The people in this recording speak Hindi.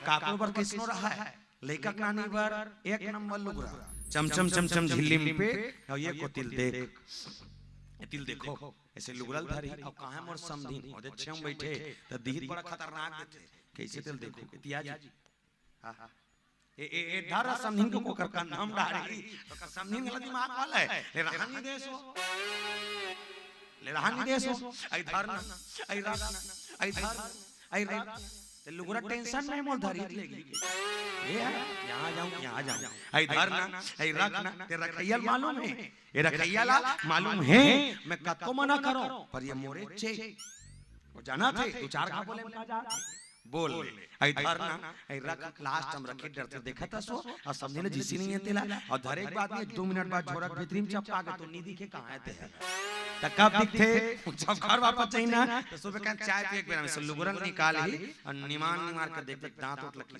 काकू पर किसनो रहा है लेखक नानी पर एक नंबर लुगरा चमचम चमचम झिल्ली पे और ये को तिल देख ये तिल देखो ऐसे लुगरल धरी और कहां मोर समधीन और छम बैठे त दीहित बड़ा खतरनाक देते कैसे तिल देखो इतियाजी हां ए धारा समधीन को कर का नाम डारी तो का समधीन गलत दिमाग वाला है ले रहानी देशो ले रहानी देशो आई धरना आई रखना आई धर आई रख ते लुगरा टेंशन नहीं मोल धरी लेगी ये यहां जाऊं आई धरना आई रखना ते रखैया मालूम है ये रखैया मालूम है मैं कत को मना करो पर ये मोरे छे वो जाना थे तू चार का बोले का जा बोल आई धरना आई रख लास्ट हम रखे डरते देखा था सो और समझे ना जिसी नहीं है तेला और धर एक बात में 2 मिनट बाद झोरक भीतरीम चपका के तो नीदी के कहां थे त कब दिखते जब घर वापस चाहिए ना तो सुबह का चाय पे एक बेरा में से लुगरल निकाल ही और निमान निमार कर देखते दांत उठ लगी